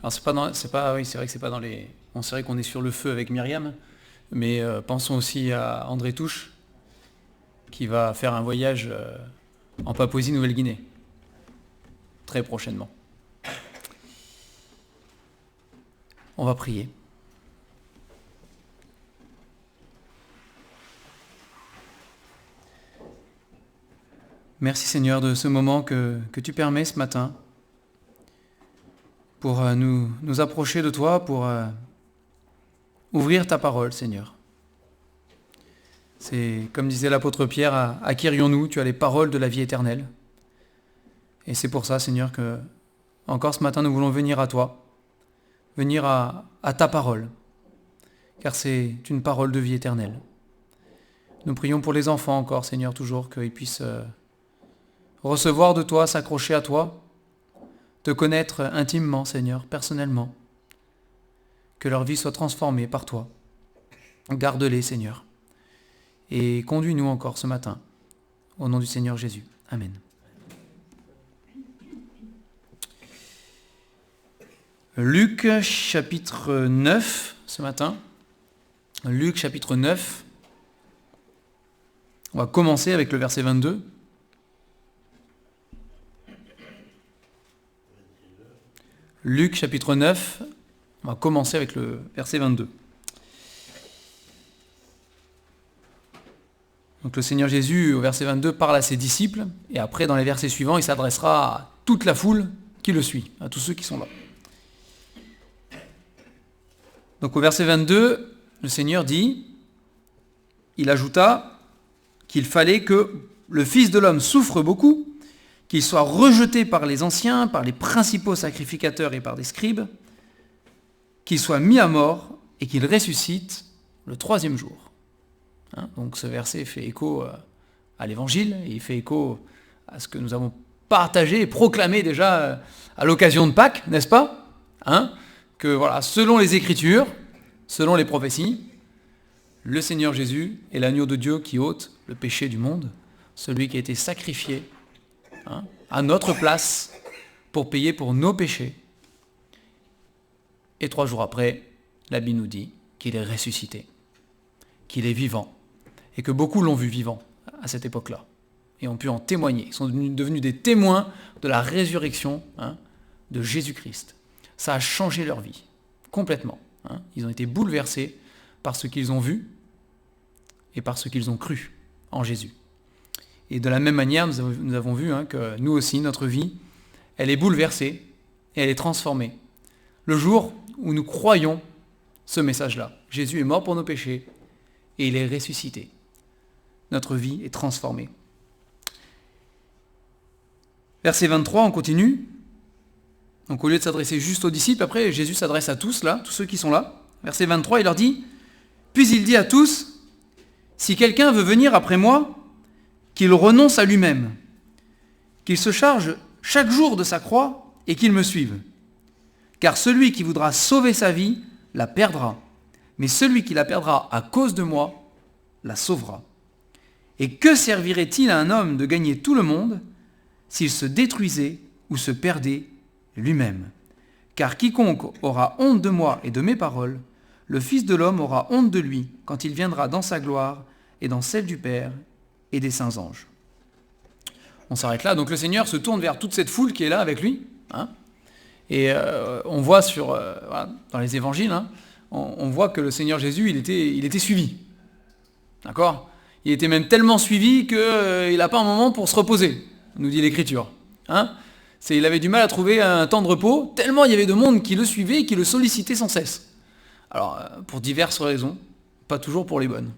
Alors oui, c'est vrai que c'est pas dans les. Bon, c'est vrai qu'on est sur le feu avec Myriam, mais pensons aussi à André Touche, qui va faire un voyage en Papouasie-Nouvelle-Guinée, très prochainement. On va prier. Merci Seigneur de ce moment que tu permets ce matin pour nous approcher de toi, pour ouvrir ta parole, Seigneur. C'est comme disait l'apôtre Pierre, acquérions-nous, tu as les paroles de la vie éternelle. Et c'est pour ça, Seigneur, que encore ce matin, nous voulons venir à toi, venir à ta parole, car c'est une parole de vie éternelle. Nous prions pour les enfants encore, Seigneur, toujours, qu'ils puissent recevoir de toi, s'accrocher à toi, te connaître intimement, Seigneur, personnellement, que leur vie soit transformée par toi. Garde-les, Seigneur, et conduis-nous encore ce matin, au nom du Seigneur Jésus. Amen. Luc chapitre 9, ce matin. Luc chapitre 9. On va commencer avec le verset 22. Luc chapitre 9, on va commencer avec le verset 22. Donc le Seigneur Jésus, au verset 22, parle à ses disciples, et après, dans les versets suivants, il s'adressera à toute la foule qui le suit, à tous ceux qui sont là. Donc au verset 22, le Seigneur dit, il ajouta qu'il fallait que le Fils de l'homme souffre beaucoup, qu'il soit rejeté par les anciens, par les principaux sacrificateurs et par des scribes, qu'il soit mis à mort et qu'il ressuscite le troisième jour. Donc ce verset fait écho à l'Évangile, et il fait écho à ce que nous avons partagé et proclamé déjà à l'occasion de Pâques, n'est-ce pas ? Que voilà, selon les Écritures, selon les prophéties, le Seigneur Jésus est l'agneau de Dieu qui ôte le péché du monde, celui qui a été sacrifié à notre place pour payer pour nos péchés. Et 3 jours après, la Bible nous dit qu'il est ressuscité, qu'il est vivant, et que beaucoup l'ont vu vivant à cette époque-là, et ont pu en témoigner. Ils sont devenus des témoins de la résurrection de Jésus-Christ. Ça a changé leur vie, complètement. Ils ont été bouleversés par ce qu'ils ont vu et par ce qu'ils ont cru en Jésus. Et de la même manière, nous avons vu que nous aussi, notre vie, elle est bouleversée et elle est transformée. Le jour où nous croyons ce message-là, Jésus est mort pour nos péchés et il est ressuscité. Notre vie est transformée. Verset 23, on continue. Donc au lieu de s'adresser juste aux disciples, après Jésus s'adresse à tous là, tous ceux qui sont là. Verset 23, il leur dit, « Puis il dit à tous, si quelqu'un veut venir après moi, qu'il renonce à lui-même, qu'il se charge chaque jour de sa croix et qu'il me suive. Car celui qui voudra sauver sa vie la perdra, mais celui qui la perdra à cause de moi la sauvera. Et que servirait-il à un homme de gagner tout le monde s'il se détruisait ou se perdait lui-même ? Car quiconque aura honte de moi et de mes paroles, le Fils de l'homme aura honte de lui quand il viendra dans sa gloire et dans celle du Père et des saints anges. » On s'arrête là. Donc le Seigneur se tourne vers toute cette foule qui est là avec lui. Et on voit dans les évangiles, on voit que le Seigneur Jésus, il était suivi. D'accord ? Il était même tellement suivi qu'il n'a pas un moment pour se reposer, nous dit l'Écriture. Il avait du mal à trouver un temps de repos, tellement il y avait de monde qui le suivait et qui le sollicitait sans cesse. Alors, pour diverses raisons, pas toujours pour les bonnes.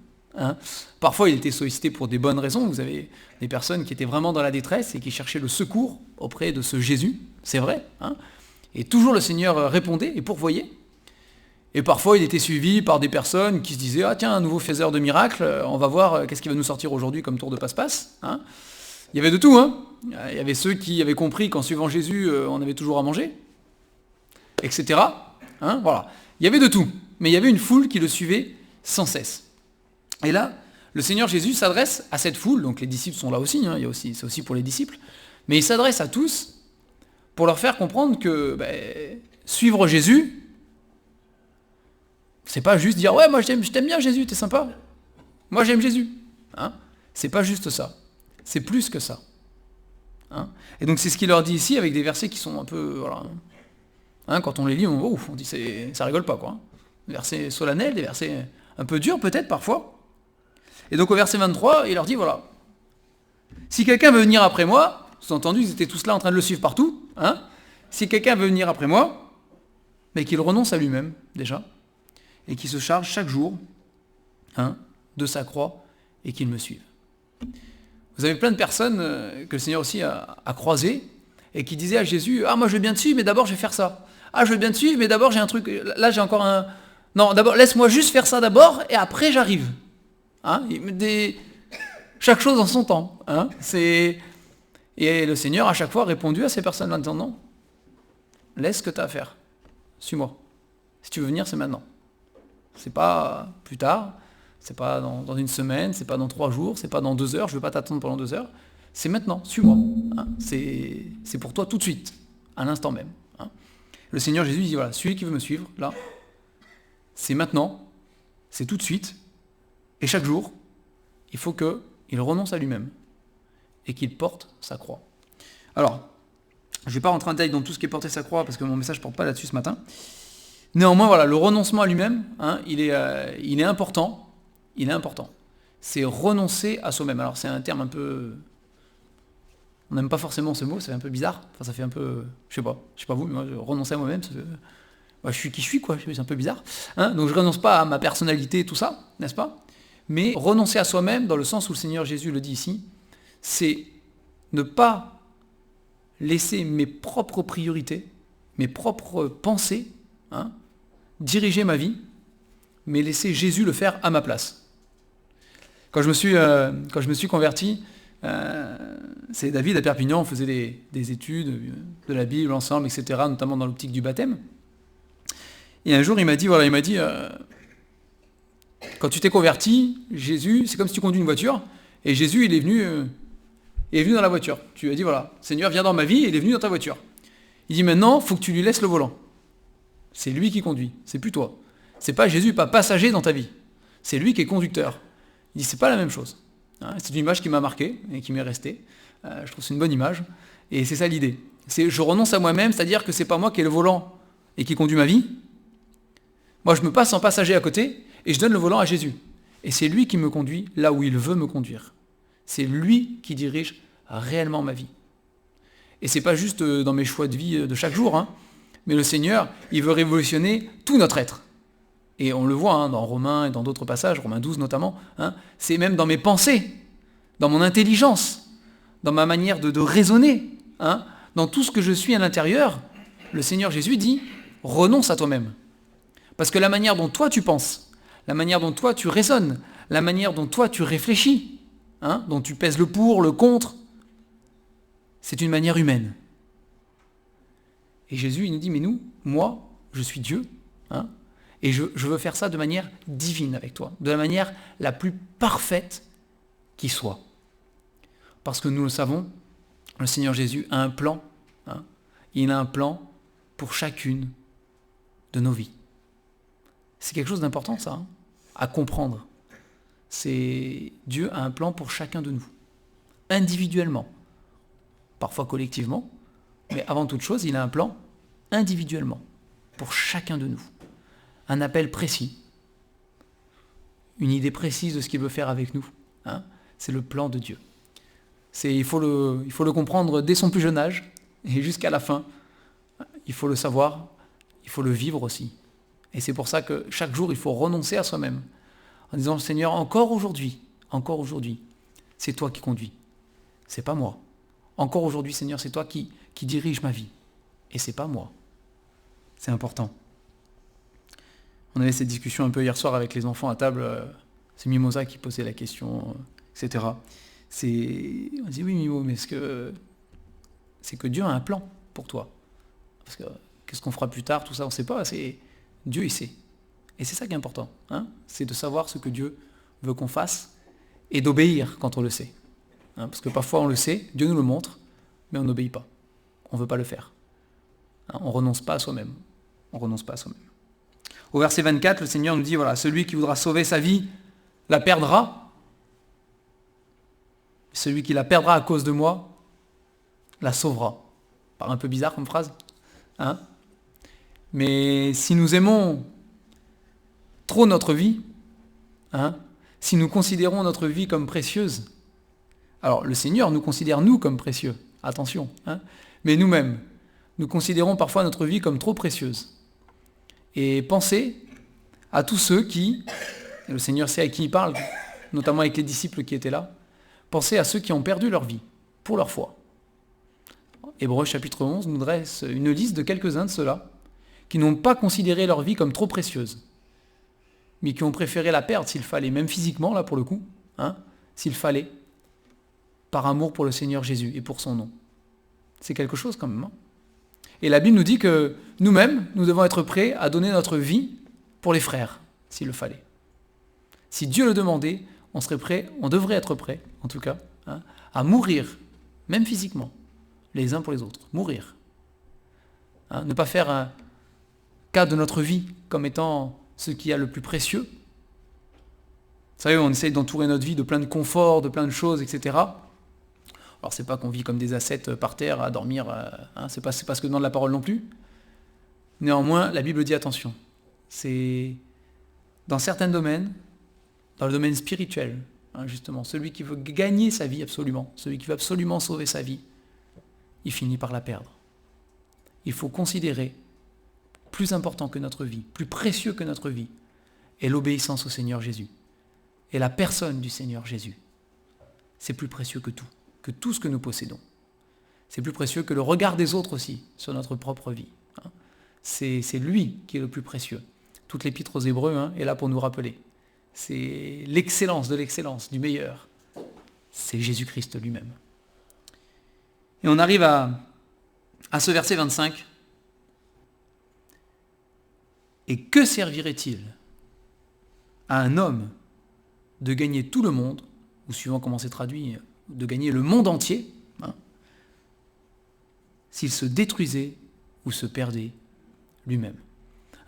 Parfois, il était sollicité pour des bonnes raisons. Vous avez des personnes qui étaient vraiment dans la détresse et qui cherchaient le secours auprès de ce Jésus, c'est vrai. Et toujours le Seigneur répondait et pourvoyait. Et parfois, il était suivi par des personnes qui se disaient « Ah tiens, un nouveau faiseur de miracles, on va voir qu'est-ce qui va nous sortir aujourd'hui comme tour de passe-passe. » Il y avait de tout. Il y avait ceux qui avaient compris qu'en suivant Jésus, on avait toujours à manger, etc. Voilà. Il y avait de tout. Mais il y avait une foule qui le suivait sans cesse. Et là, le Seigneur Jésus s'adresse à cette foule, donc les disciples sont là aussi, c'est aussi pour les disciples, mais il s'adresse à tous pour leur faire comprendre que suivre Jésus, c'est pas juste dire ouais, moi je t'aime bien Jésus, t'es sympa. Moi j'aime Jésus. Hein, c'est pas juste ça. C'est plus que ça. Hein, et donc c'est ce qu'il leur dit ici avec des versets qui sont un peu... Voilà, hein, quand on les lit, on dit ça rigole pas quoi. Des versets solennels, des versets un peu durs peut-être parfois. Et donc au verset 23, il leur dit voilà, si quelqu'un veut venir après moi, sous-entendu, ils étaient tous là en train de le suivre partout, hein, si quelqu'un veut venir après moi, mais qu'il renonce à lui-même déjà, et qu'il se charge chaque jour, hein, de sa croix, et qu'il me suive. Vous avez plein de personnes que le Seigneur aussi a croisées, et qui disaient à Jésus, ah moi je veux bien te suivre, mais d'abord je vais faire ça. Ah je veux bien te suivre, mais d'abord j'ai un truc, là j'ai encore un... Non, d'abord laisse-moi juste faire ça d'abord, et après j'arrive. Hein, chaque chose en son temps. Hein, et le Seigneur a chaque fois répondu à ces personnes-là en disant non, laisse ce que tu as à faire, suis-moi. Si tu veux venir, c'est maintenant. C'est pas plus tard, c'est pas dans une semaine, c'est pas dans 3 jours, c'est pas dans 2 heures, je ne veux pas t'attendre pendant 2 heures, c'est maintenant, suis-moi. Hein, c'est pour toi tout de suite, à l'instant même. Hein. Le Seigneur Jésus dit voilà, celui qui veut me suivre, là, c'est maintenant, c'est tout de suite, et chaque jour, il faut qu'il renonce à lui-même et qu'il porte sa croix. Alors, je ne vais pas rentrer en détail dans tout ce qui est porter sa croix parce que mon message ne porte pas là-dessus ce matin. Néanmoins, voilà, le renoncement à lui-même, hein, il est important. Il est important. C'est renoncer à soi-même. Alors c'est un terme un peu... On n'aime pas forcément ce mot, ça fait un peu bizarre. Enfin, ça fait un peu... Je sais pas vous, mais moi, renoncer à moi-même, je suis qui je suis, quoi. C'est un peu bizarre. Hein, donc je renonce pas à ma personnalité, tout ça, n'est-ce pas ? Mais renoncer à soi-même, dans le sens où le Seigneur Jésus le dit ici, c'est ne pas laisser mes propres priorités, mes propres pensées, hein, diriger ma vie, mais laisser Jésus le faire à ma place. Quand je me suis converti, c'est David à Perpignan, on faisait des études de la Bible ensemble, etc., notamment dans l'optique du baptême. Et un jour, il m'a dit, quand tu t'es converti, Jésus, c'est comme si tu conduis une voiture, et Jésus, il est venu dans la voiture. Tu lui as dit, voilà, Seigneur, viens dans ma vie, et il est venu dans ta voiture. Il dit, maintenant, il faut que tu lui laisses le volant. C'est lui qui conduit, c'est plus toi. C'est pas Jésus, pas passager dans ta vie. C'est lui qui est conducteur. Il dit, c'est pas la même chose. Hein, c'est une image qui m'a marqué, et qui m'est restée. Je trouve que c'est une bonne image, et c'est ça l'idée. C'est, je renonce à moi-même, c'est-à-dire que c'est pas moi qui ai le volant, et qui conduit ma vie. Moi, je me passe en passager à côté, et je donne le volant à Jésus. Et c'est lui qui me conduit là où il veut me conduire. C'est lui qui dirige réellement ma vie. Et c'est pas juste dans mes choix de vie de chaque jour, hein, mais le Seigneur, il veut révolutionner tout notre être. Et on le voit hein, dans Romains et dans d'autres passages, Romains 12 notamment, hein, c'est même dans mes pensées, dans mon intelligence, dans ma manière de raisonner, hein, dans tout ce que je suis à l'intérieur, le Seigneur Jésus dit, renonce à toi-même. Parce que la manière dont toi tu penses, la manière dont toi tu raisonnes, la manière dont toi tu réfléchis, hein, dont tu pèses le pour, le contre, c'est une manière humaine. Et Jésus, il nous dit, mais moi, je suis Dieu, hein, et je veux faire ça de manière divine avec toi, de la manière la plus parfaite qui soit. Parce que nous le savons, le Seigneur Jésus a un plan, hein, il a un plan pour chacune de nos vies. C'est quelque chose d'important ça, hein, à comprendre. C'est Dieu a un plan pour chacun de nous, individuellement, parfois collectivement, mais avant toute chose, il a un plan individuellement, pour chacun de nous. Un appel précis, une idée précise de ce qu'il veut faire avec nous. Hein, c'est le plan de Dieu. Il faut le comprendre dès son plus jeune âge, et jusqu'à la fin. Il faut le savoir, il faut le vivre aussi. Et c'est pour ça que chaque jour, il faut renoncer à soi-même, en disant, Seigneur, encore aujourd'hui, c'est toi qui conduis, c'est pas moi. Encore aujourd'hui, Seigneur, c'est toi qui dirige ma vie, et c'est pas moi. C'est important. On avait cette discussion un peu hier soir avec les enfants à table, c'est Mimosa qui posait la question, etc. On dit, oui Mimo, mais c'est que Dieu a un plan pour toi. Parce que qu'est-ce qu'on fera plus tard, tout ça, on ne sait pas, Dieu il sait. Et c'est ça qui est important, hein, c'est de savoir ce que Dieu veut qu'on fasse et d'obéir quand on le sait. Hein, parce que parfois on le sait, Dieu nous le montre, mais on n'obéit pas. On ne veut pas le faire. Hein, on ne renonce pas à soi-même. On ne renonce pas à soi-même. Au verset 24, le Seigneur nous dit, voilà, celui qui voudra sauver sa vie la perdra. Celui qui la perdra à cause de moi la sauvera. Pas un peu bizarre comme phrase, hein? Mais si nous aimons trop notre vie, hein, si nous considérons notre vie comme précieuse, alors le Seigneur nous considère nous comme précieux, attention, hein, mais nous-mêmes, nous considérons parfois notre vie comme trop précieuse. Et pensez à tous ceux qui, et le Seigneur sait à qui il parle, notamment avec les disciples qui étaient là, pensez à ceux qui ont perdu leur vie pour leur foi. Hébreux chapitre 11 nous dresse une liste de quelques-uns de ceux-là qui n'ont pas considéré leur vie comme trop précieuse, mais qui ont préféré la perdre s'il fallait, même physiquement là pour le coup, hein, s'il fallait, par amour pour le Seigneur Jésus et pour son nom. C'est quelque chose quand même. Hein. Et la Bible nous dit que nous-mêmes, nous devons être prêts à donner notre vie pour les frères, s'il le fallait. Si Dieu le demandait, on serait prêt, on devrait être prêt, en tout cas, hein, à mourir, même physiquement, les uns pour les autres. Mourir. Hein, ne pas faire un cas de notre vie comme étant ce qui est le plus précieux. Vous savez, on essaye d'entourer notre vie de plein de confort, de plein de choses, etc. Alors c'est pas qu'on vit comme des ascètes par terre à dormir, hein, c'est pas ce que demande la parole non plus. Néanmoins, la Bible dit attention. C'est dans certains domaines, dans le domaine spirituel, hein, justement, celui qui veut gagner sa vie absolument, celui qui veut absolument sauver sa vie, il finit par la perdre. Il faut considérer plus important que notre vie, plus précieux que notre vie, est l'obéissance au Seigneur Jésus. Et la personne du Seigneur Jésus. C'est plus précieux que tout ce que nous possédons. C'est plus précieux que le regard des autres aussi sur notre propre vie. Hein. C'est lui qui est le plus précieux. Toute l'épître aux Hébreux est là pour nous rappeler. C'est l'excellence de l'excellence, du meilleur. C'est Jésus-Christ lui-même. Et on arrive à ce verset 25. Et que servirait-il à un homme de gagner tout le monde, ou suivant comment c'est traduit, de gagner le monde entier, hein, s'il se détruisait ou se perdait lui-même.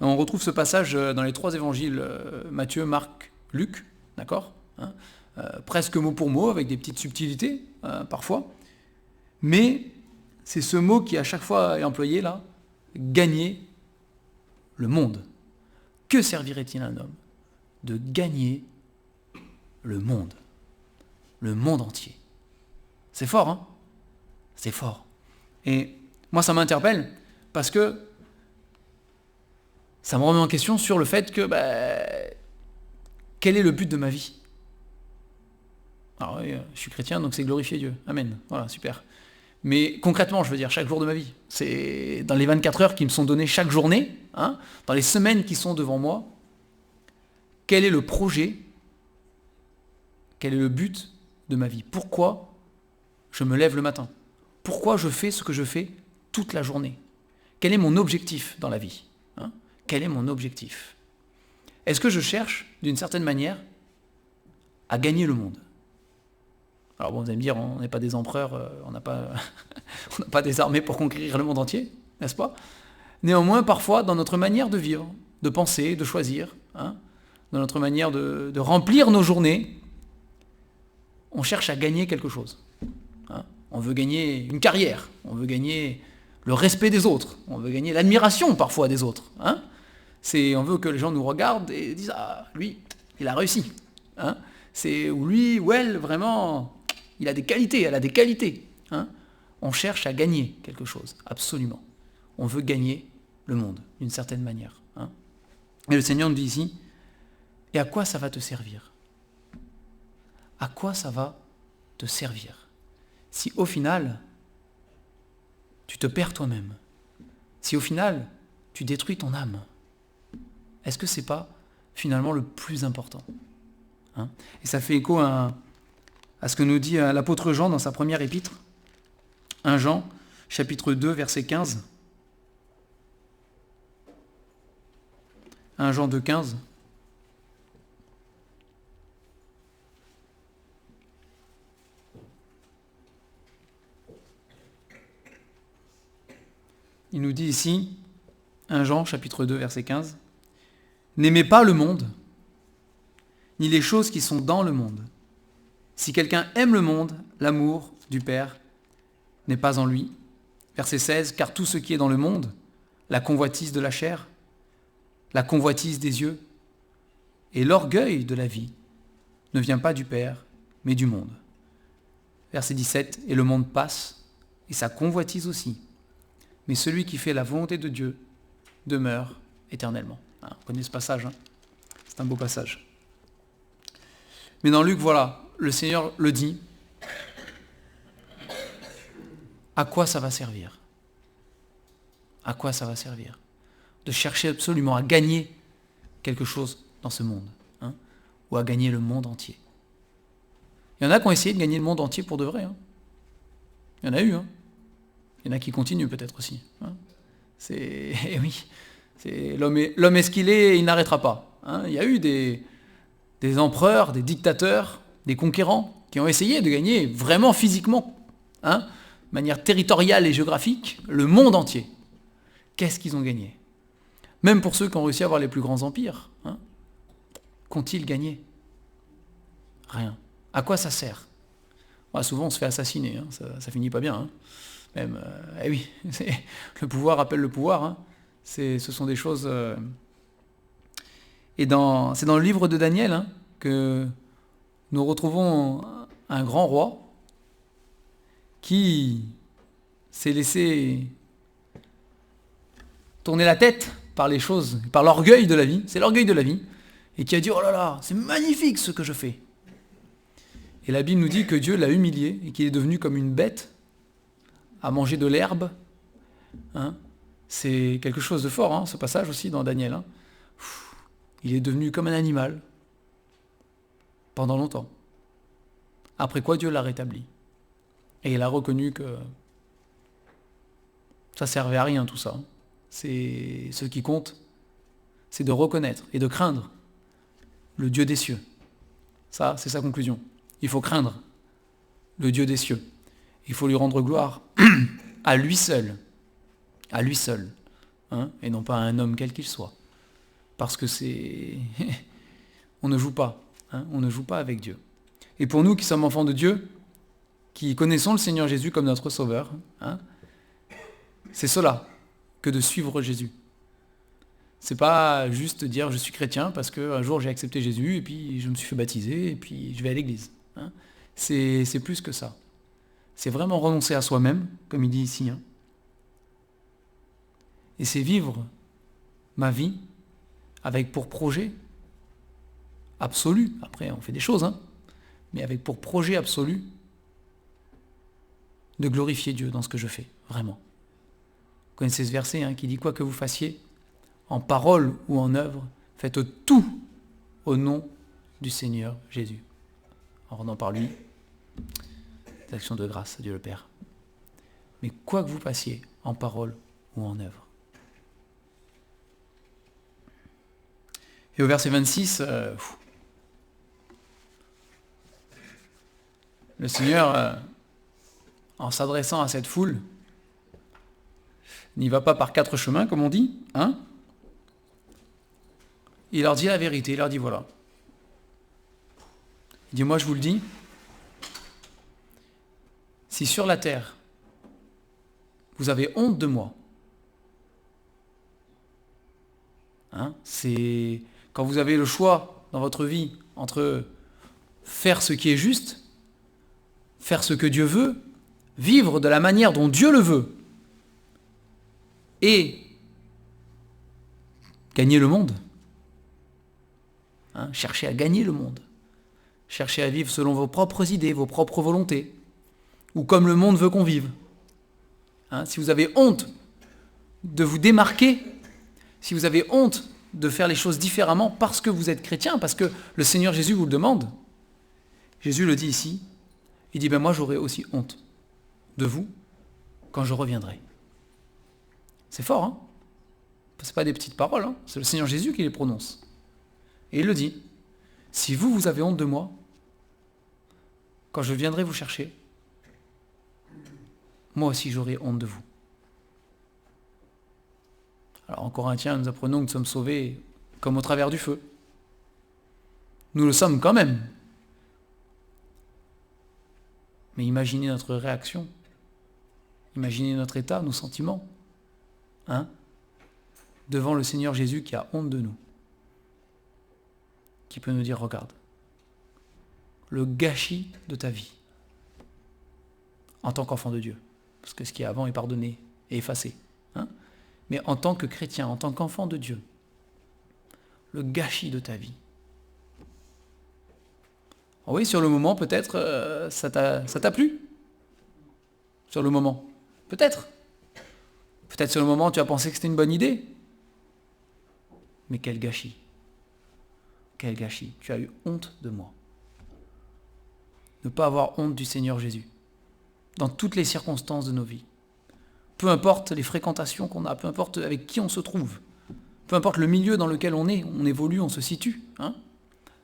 On retrouve ce passage dans les 3 évangiles, Matthieu, Marc, Luc, d'accord, hein, presque mot pour mot, avec des petites subtilités, parfois, mais c'est ce mot qui à chaque fois est employé là, gagner le monde. Que servirait-il à un homme de gagner le monde entier? C'est fort, hein? C'est fort. Et moi, ça m'interpelle parce que ça me remet en question sur le fait que, quel est le but de ma vie? Alors oui, je suis chrétien, donc c'est glorifier Dieu. Amen. Voilà, super. Mais concrètement, je veux dire, chaque jour de ma vie, c'est dans les 24 heures qui me sont données chaque journée, hein, dans les semaines qui sont devant moi, quel est le projet, quel est le but de ma vie? Pourquoi je me lève le matin? Pourquoi je fais ce que je fais toute la journée? Quel est mon objectif dans la vie, hein? Quel est mon objectif? Est-ce que je cherche, d'une certaine manière, à gagner le monde? Alors bon, vous allez me dire, on n'est pas des empereurs, on n'a pas des armées pour conquérir le monde entier, n'est-ce pas? Néanmoins, parfois, dans notre manière de vivre, de penser, de choisir, hein, dans notre manière de remplir nos journées, on cherche à gagner quelque chose. Hein. On veut gagner une carrière, on veut gagner le respect des autres, on veut gagner l'admiration parfois des autres. Hein. On veut que les gens nous regardent et disent « Ah, lui, il a réussi. Hein. Ou lui, ou elle, vraiment... Il a des qualités, elle a des qualités. Hein. On cherche à gagner quelque chose, absolument. On veut gagner le monde, d'une certaine manière. Hein. Et le Seigneur nous dit ici, et à quoi ça va te servir? À quoi ça va te servir? Si au final, tu te perds toi-même, si au final, tu détruis ton âme, est-ce que c'est pas finalement le plus important? Hein. Et ça fait écho à ce que nous dit l'apôtre Jean dans sa première épître, 1 Jean, chapitre 2, verset 15. 1 Jean 2, 15. Il nous dit ici, 1 Jean chapitre 2 verset 15. N'aimez pas le monde, ni les choses qui sont dans le monde. Si quelqu'un aime le monde, l'amour du Père n'est pas en lui. Verset 16, car tout ce qui est dans le monde, la convoitise de la chair, la convoitise des yeux et l'orgueil de la vie, ne vient pas du Père, mais du monde. Verset 17, et le monde passe, et sa convoitise aussi. Mais celui qui fait la volonté de Dieu demeure éternellement. On connaît ce passage, hein. C'est un beau passage. Mais dans Luc, voilà, le Seigneur le dit. À quoi ça va servir? À quoi ça va servir? De chercher absolument à gagner quelque chose dans ce monde, hein, ou à gagner le monde entier. Il y en a qui ont essayé de gagner le monde entier pour de vrai. Hein. Il y en a eu. Hein. Il y en a qui continuent peut-être aussi. Hein. Eh oui, l'homme est ce qu'il est et il n'arrêtera pas. Hein. Il y a eu des empereurs, des dictateurs, des conquérants qui ont essayé de gagner vraiment physiquement, hein, de manière territoriale et géographique, le monde entier. Qu'est-ce qu'ils ont gagné? Même pour ceux qui ont réussi à avoir les plus grands empires, hein, qu'ont-ils gagné? Rien. À quoi ça sert? Souvent on se fait assassiner, hein, ça finit pas bien. Hein. Même, eh oui, le pouvoir appelle le pouvoir. Hein. Ce sont des choses... Et c'est dans le livre de Daniel, hein, que nous retrouvons un grand roi qui s'est laissé tourner la tête par les choses, par l'orgueil de la vie, c'est l'orgueil de la vie, et qui a dit, oh là là, c'est magnifique ce que je fais. Et la Bible nous dit que Dieu l'a humilié et qu'il est devenu comme une bête à manger de l'herbe. Hein. C'est quelque chose de fort, hein, ce passage aussi dans Daniel. Hein. Il est devenu comme un animal pendant longtemps. Après quoi Dieu l'a rétabli. Et il a reconnu que ça servait à rien tout ça. C'est ce qui compte, c'est de reconnaître et de craindre le Dieu des cieux. Ça, c'est sa conclusion. Il faut craindre le Dieu des cieux. Il faut lui rendre gloire à lui seul, hein, et non pas à un homme quel qu'il soit. Parce que on ne joue pas, hein, on ne joue pas avec Dieu. Et pour nous qui sommes enfants de Dieu, qui connaissons le Seigneur Jésus comme notre Sauveur, hein, c'est cela que de suivre Jésus. C'est pas juste dire je suis chrétien parce qu'un jour j'ai accepté Jésus et puis je me suis fait baptiser et puis je vais à l'église. Hein. C'est plus que ça. C'est vraiment renoncer à soi-même, comme il dit ici. Hein. Et c'est vivre ma vie avec pour projet absolu, après on fait des choses, hein, mais avec pour projet absolu de glorifier Dieu dans ce que je fais, vraiment. Vous connaissez ce verset, hein, qui dit quoi que vous fassiez, en parole ou en œuvre, faites tout au nom du Seigneur Jésus. En rendant par lui des actions de grâce à Dieu le Père. Mais quoi que vous fassiez, en parole ou en œuvre. Et au verset 26, le Seigneur, en s'adressant à cette foule, n'y va pas par 4 chemins, comme on dit, hein. Il leur dit la vérité, il leur dit voilà. Il dit moi je vous le dis, si sur la terre, vous avez honte de moi, hein, c'est quand vous avez le choix dans votre vie entre faire ce qui est juste, faire ce que Dieu veut, vivre de la manière dont Dieu le veut, et gagner le monde. Hein, cherchez à gagner le monde. Cherchez à vivre selon vos propres idées, vos propres volontés, ou comme le monde veut qu'on vive. Hein, si vous avez honte de vous démarquer, si vous avez honte de faire les choses différemment parce que vous êtes chrétien, parce que le Seigneur Jésus vous le demande, Jésus le dit ici, il dit, moi j'aurai aussi honte de vous quand je reviendrai. C'est fort, hein? C'est pas des petites paroles, hein? C'est le Seigneur Jésus qui les prononce. Et il le dit, si vous avez honte de moi, quand je viendrai vous chercher, moi aussi j'aurai honte de vous. Alors en Corinthiens, nous apprenons que nous sommes sauvés comme au travers du feu. Nous le sommes quand même. Mais imaginez notre réaction. Imaginez notre état, nos sentiments. Devant le Seigneur Jésus qui a honte de nous. Qui peut nous dire, regarde, le gâchis de ta vie en tant qu'enfant de Dieu. Parce que ce qui est avant est pardonné et effacé. Mais en tant que chrétien, en tant qu'enfant de Dieu, le gâchis de ta vie. Oui, sur le moment, peut-être, ça t'a plu. Sur le moment. Peut-être. Peut-être sur le moment, tu as pensé que c'était une bonne idée. Mais quel gâchis. Quel gâchis. Tu as eu honte de moi. Ne pas avoir honte du Seigneur Jésus. Dans toutes les circonstances de nos vies. Peu importe les fréquentations qu'on a, peu importe avec qui on se trouve. Peu importe le milieu dans lequel on est, on évolue, on se situe.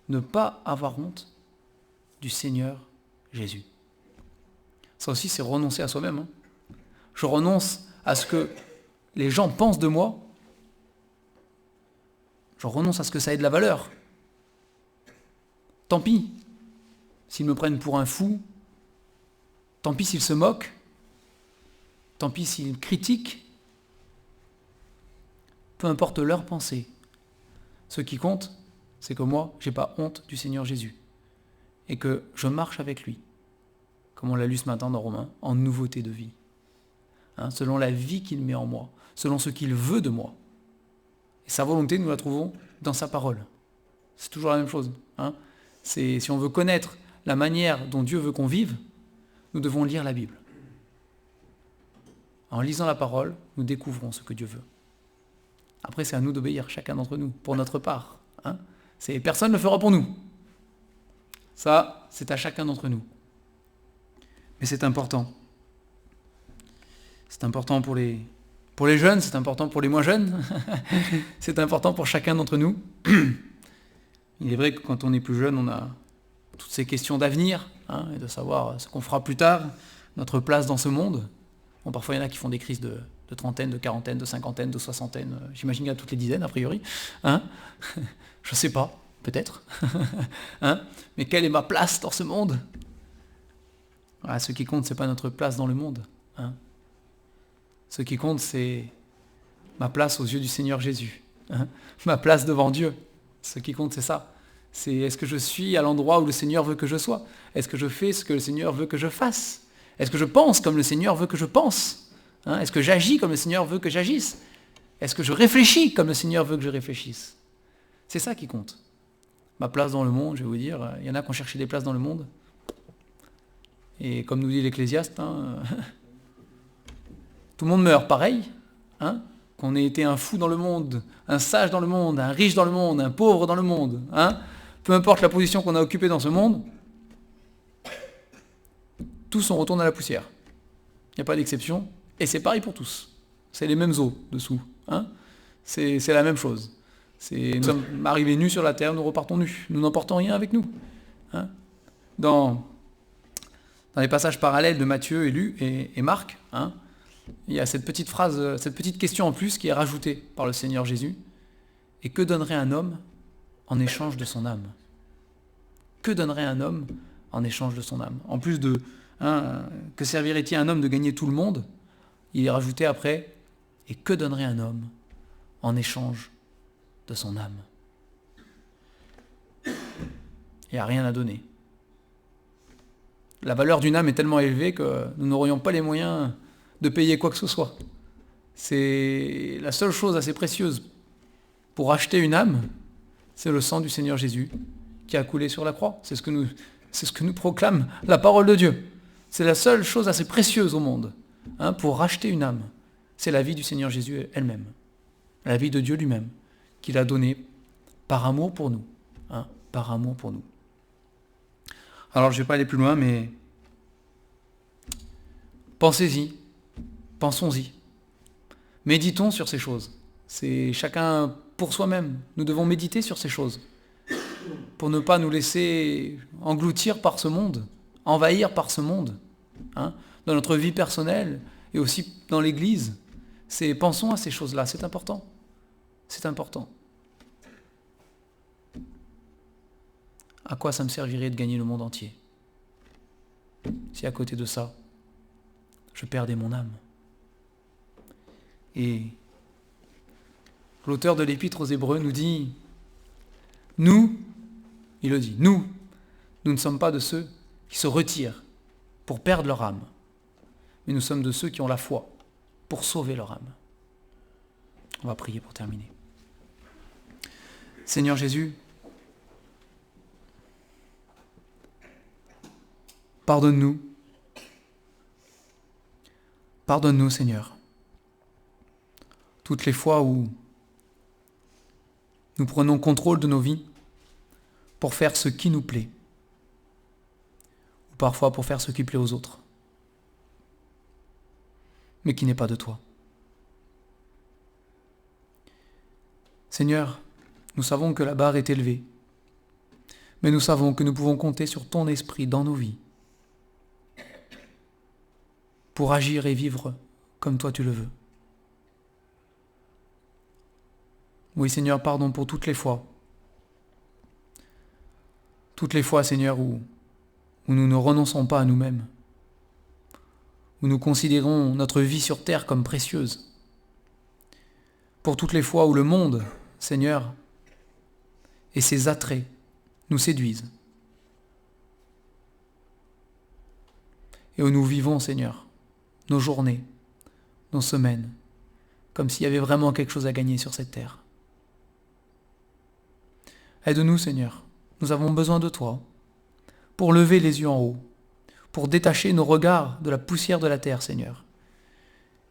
Ne pas avoir honte du Seigneur Jésus. Ça aussi, c'est renoncer à soi-même. Je renonce à ce que les gens pensent de moi. Je renonce à ce que ça ait de la valeur. Tant pis s'ils me prennent pour un fou. Tant pis s'ils se moquent. Tant pis s'ils critiquent. Peu importe leurs pensées. Ce qui compte, c'est que moi, je n'ai pas honte du Seigneur Jésus. Et que je marche avec lui, comme on l'a lu ce matin dans Romains, en nouveauté de vie. Selon la vie qu'il met en moi, selon ce qu'il veut de moi. Et sa volonté, nous la trouvons dans sa parole. C'est toujours la même chose. Si on veut connaître la manière dont Dieu veut qu'on vive, nous devons lire la Bible. En lisant la parole, nous découvrons ce que Dieu veut. Après, c'est à nous d'obéir, chacun d'entre nous, pour notre part. Personne ne le fera pour nous. Ça, c'est à chacun d'entre nous. Mais c'est important. C'est important pour les jeunes, c'est important pour les moins jeunes. C'est important pour chacun d'entre nous. Il est vrai que quand on est plus jeune, on a toutes ces questions d'avenir, et de savoir ce qu'on fera plus tard, notre place dans ce monde. Bon, parfois, il y en a qui font des crises de trentaine, de quarantaine, de cinquantaine, de soixantaine. J'imagine qu'il y a toutes les dizaines, a priori. Je sais pas. Peut-être. Mais quelle est ma place dans ce monde? Ce qui compte, c'est pas notre place dans le monde. Ce qui compte, c'est ma place aux yeux du Seigneur Jésus. Ma place devant Dieu. Ce qui compte, c'est ça. C'est est-ce que je suis à l'endroit où le Seigneur veut que je sois? Est-ce que je fais ce que le Seigneur veut que je fasse? Est-ce que je pense comme le Seigneur veut que je pense? Est-ce que j'agis comme le Seigneur veut que j'agisse? Est-ce que je réfléchis comme le Seigneur veut que je réfléchisse? C'est ça qui compte. Ma place dans le monde, je vais vous dire, il y en a qui ont cherché des places dans le monde. Et comme nous dit l'Ecclésiaste, tout le monde meurt pareil. Qu'on ait été un fou dans le monde, un sage dans le monde, un riche dans le monde, un pauvre dans le monde. Peu importe la position qu'on a occupée dans ce monde, tous on retourne à la poussière. Il n'y a pas d'exception. Et c'est pareil pour tous. C'est les mêmes os dessous. C'est la même chose. Nous sommes arrivés nus sur la terre, nous repartons nus. Nous n'emportons rien avec nous. Dans les passages parallèles de Matthieu et Marc, il y a cette petite phrase, cette petite question en plus qui est rajoutée par le Seigneur Jésus. Et que donnerait un homme en échange de son âme? Que donnerait un homme en échange de son âme? En plus de que servirait-il à un homme de gagner tout le monde? Il est rajouté après, et que donnerait un homme en échange de son âme? Il n'y a rien à donner. La valeur d'une âme est tellement élevée que nous n'aurions pas les moyens de payer quoi que ce soit. C'est la seule chose assez précieuse pour acheter une âme, c'est le sang du Seigneur Jésus qui a coulé sur la croix. C'est ce que nous proclame la parole de Dieu. C'est la seule chose assez précieuse au monde pour racheter une âme. C'est la vie du Seigneur Jésus elle-même. La vie de Dieu lui-même, qu'il a donnée par amour pour nous. Par amour pour nous. Alors je ne vais pas aller plus loin, mais pensez-y, pensons-y. Méditons sur ces choses. C'est chacun pour soi-même. Nous devons méditer sur ces choses pour ne pas nous laisser engloutir par ce monde, envahir par ce monde, dans notre vie personnelle et aussi dans l'Église. Pensons à ces choses-là, c'est important. C'est important. À quoi ça me servirait de gagner le monde entier si à côté de ça, je perdais mon âme? Et l'auteur de l'Épître aux Hébreux nous dit, nous, il le dit, nous ne sommes pas de ceux qui se retirent pour perdre leur âme, mais nous sommes de ceux qui ont la foi pour sauver leur âme. On va prier pour terminer. Seigneur Jésus, pardonne-nous. Pardonne-nous, Seigneur. Toutes les fois où nous prenons contrôle de nos vies pour faire ce qui nous plaît, ou parfois pour faire ce qui plaît aux autres, mais qui n'est pas de toi. Seigneur, nous savons que la barre est élevée, mais nous savons que nous pouvons compter sur ton esprit dans nos vies pour agir et vivre comme toi tu le veux. Oui, Seigneur, pardon pour toutes les fois. Toutes les fois, Seigneur, où nous ne renonçons pas à nous-mêmes, où nous considérons notre vie sur terre comme précieuse. Pour toutes les fois où le monde, Seigneur, et ses attraits nous séduisent. Et où nous vivons, Seigneur, nos journées, nos semaines, comme s'il y avait vraiment quelque chose à gagner sur cette terre. Aide-nous, Seigneur, nous avons besoin de toi pour lever les yeux en haut, pour détacher nos regards de la poussière de la terre, Seigneur,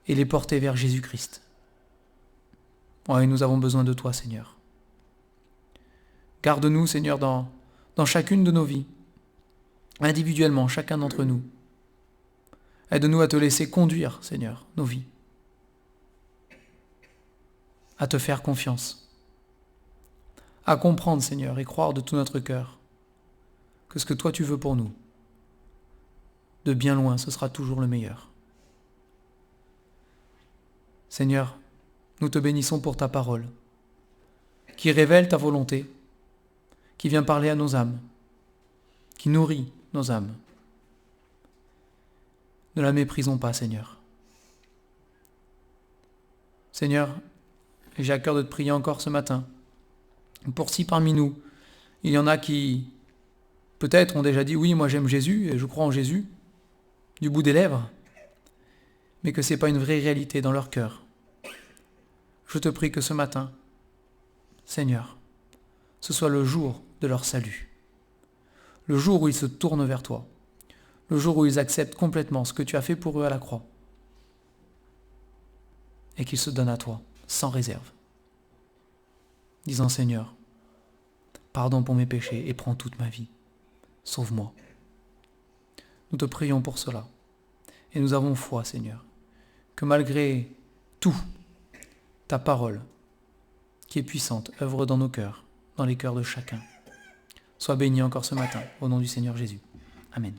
et les porter vers Jésus-Christ. Oui, nous avons besoin de toi, Seigneur. Garde-nous, Seigneur, dans chacune de nos vies, individuellement, chacun d'entre nous. Aide-nous à te laisser conduire, Seigneur, nos vies, à te faire confiance, à comprendre, Seigneur, et croire de tout notre cœur que ce que toi tu veux pour nous, de bien loin, ce sera toujours le meilleur. Seigneur, nous te bénissons pour ta parole, qui révèle ta volonté, qui vient parler à nos âmes, qui nourrit nos âmes. Ne la méprisons pas, Seigneur. Seigneur, j'ai à cœur de te prier encore ce matin. Pour si parmi nous, il y en a qui, peut-être, ont déjà dit « Oui, moi j'aime Jésus et je crois en Jésus », du bout des lèvres, mais que ce n'est pas une vraie réalité dans leur cœur. Je te prie que ce matin, Seigneur, ce soit le jour de leur salut, le jour où ils se tournent vers toi, le jour où ils acceptent complètement ce que tu as fait pour eux à la croix, et qu'ils se donnent à toi, sans réserve, disant « Seigneur, pardon pour mes péchés et prends toute ma vie, sauve-moi ». Nous te prions pour cela, et nous avons foi, Seigneur, que malgré tout, ta parole, qui est puissante, œuvre dans nos cœurs, dans les cœurs de chacun. Sois béni encore ce matin, au nom du Seigneur Jésus. Amen.